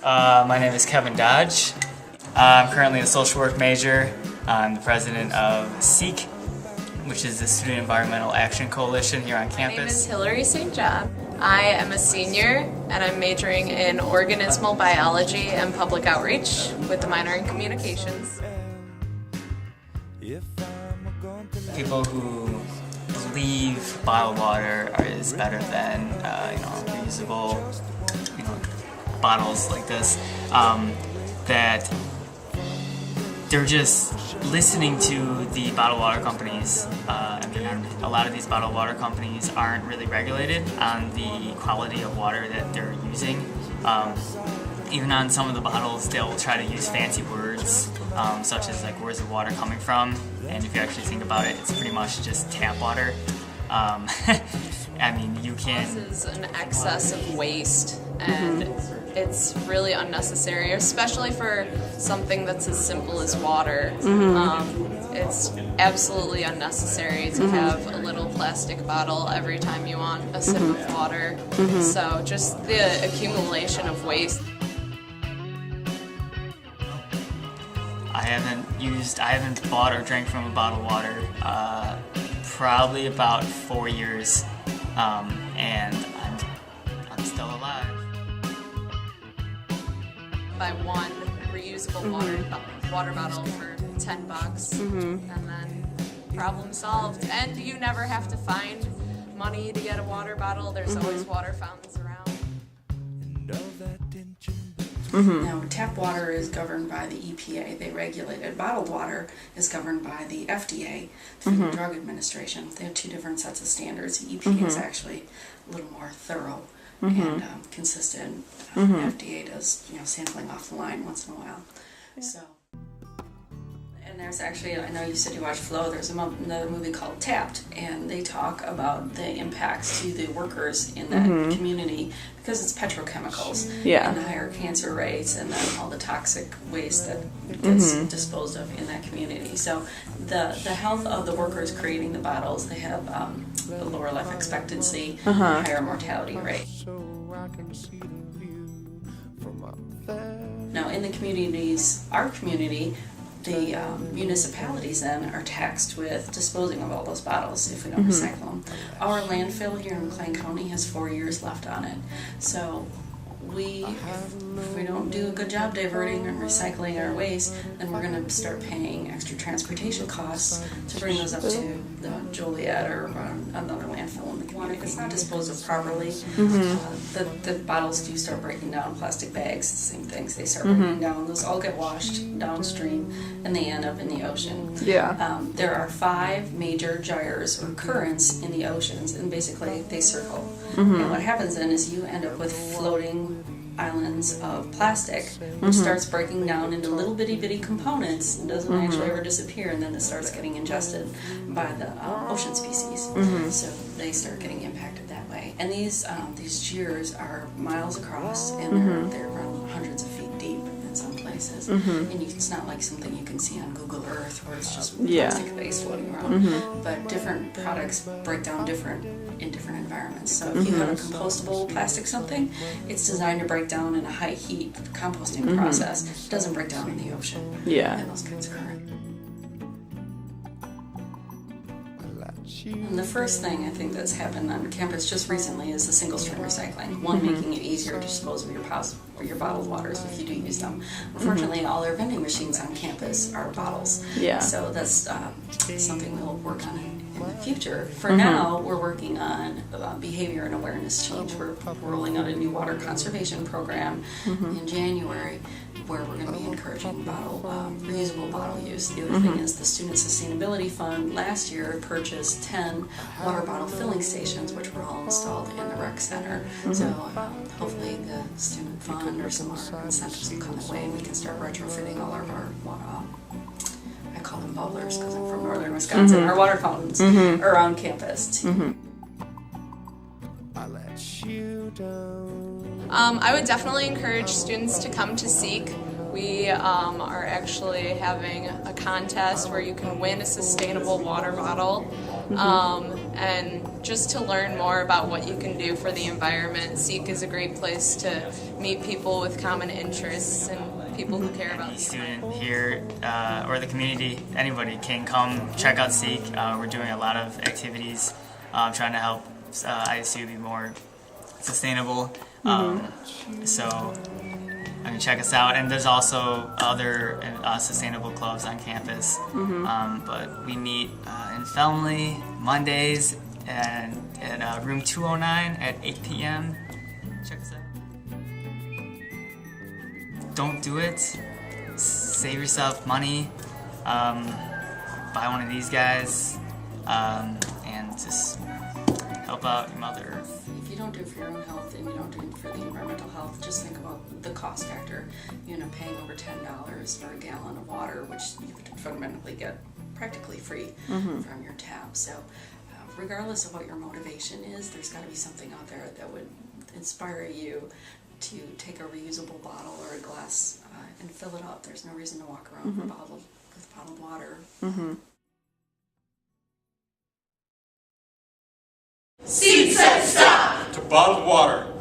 My name is Kevin Dodge. I'm currently a social work major. I'm the president of SEEK, which is the Student Environmental Action Coalition here on campus. My name is Hillary St. John. I am a senior and I'm majoring in organismal biology and public outreach with a minor in communications. People who believe bottled water is better than reusable bottles like this, that they're just listening to the bottled water companies. A lot of these bottled water companies aren't really regulated on the quality of water that they're using. Even on some of the bottles, they'll try to use fancy words, such as like, where's the water coming from? And if you actually think about it, it's pretty much just tap water. I mean, you can... This is an excess of waste, and it's really unnecessary, especially for something that's as simple as water. It's absolutely unnecessary to have a little plastic bottle every time you want a sip of water. So just the accumulation of waste. I haven't bought or drank from a bottle of water probably about 4 years, and I'm still alive. Buy one reusable water bottle for $10, and then problem solved. And you never have to find money to get a water bottle. There's always water fountains around. Now, tap water is governed by the EPA. They regulate it. Bottled water is governed by the FDA, the Food and Drug Administration. They have two different sets of standards. The EPA is actually a little more thorough and consistent. FDA does, sampling off the line once in a while. Yeah. So, and there's actually, I know you said you watched Flow. There's another movie called Tapped, and they talk about the impacts to the workers in that community because it's petrochemicals and the higher cancer rates, and then all the toxic waste that gets disposed of in that community. So the health of the workers creating the bottles, they have a lower life expectancy, higher mortality rate. Now, in the communities, our community, the municipalities then are taxed with disposing of all those bottles if we don't recycle them. Our landfill here in McLean County has 4 years left on it. So if we don't do a good job diverting and recycling our waste, then we're going to start paying extra transportation costs to bring those up to the Joliet or another landfill in the community. If it's not disposed of properly, the bottles do start breaking down. Plastic bags, the same things. They start breaking down. Those all get washed downstream, and they end up in the ocean. There are 5 major gyres or currents in the oceans, and basically they circle. And what happens then is you end up with floating islands of plastic, which starts breaking down into little bitty components and doesn't actually ever disappear, and then it starts getting ingested by the ocean species. So they start getting impacted that way. And these gyres are miles across, and they're around hundreds of feet deep in some places. And it's not like something you can see on Google Earth where it's just plastic base floating around. But different products break down in different environments. So if you have a compostable plastic something, it's designed to break down in a high heat composting process. It doesn't break down in the ocean. And those kinds of currents. And the first thing I think that's happened on campus just recently is the single-stream recycling. One, making it easier to dispose of your bottled waters if you do use them. Unfortunately, all our vending machines on campus are bottles. So that's something we'll work on in the future. For now, we're working on behavior and awareness change. We're rolling out a new water conservation program in January, where we're going to be encouraging reusable bottle use. The other thing is the Student Sustainability Fund last year purchased 10 water bottle filling stations, which were all installed in the rec center. So hopefully the student fund or some of our incentives will come away, and we can start retrofitting all of our I call them bubblers because I'm from northern Wisconsin, our water fountains around campus. I would definitely encourage students to come to SEEK. We are actually having a contest where you can win a sustainable water bottle. And just to learn more about what you can do for the environment, Seek is a great place to meet people with common interests and people who care about Any the student here or the community, anybody can come check out Seek. We're doing a lot of activities trying to help ISU be more sustainable. So I mean, check us out. And there's also other sustainable clubs on campus. But we meet in Felmley Mondays and at room 209 at 8 p.m. Check us out. Don't do it. Save yourself money. Buy one of these guys. And just help out your Mother Earth. If you don't do it for your own health and you don't do it for the environmental health, just think about the cost factor. You know, paying over $10 for a gallon of water, which you could fundamentally get practically free from your tap. So regardless of what your motivation is, there's got to be something out there that would inspire you to take a reusable bottle or a glass and fill it up. There's no reason to walk around with bottled water. Seek says stop to bottled water.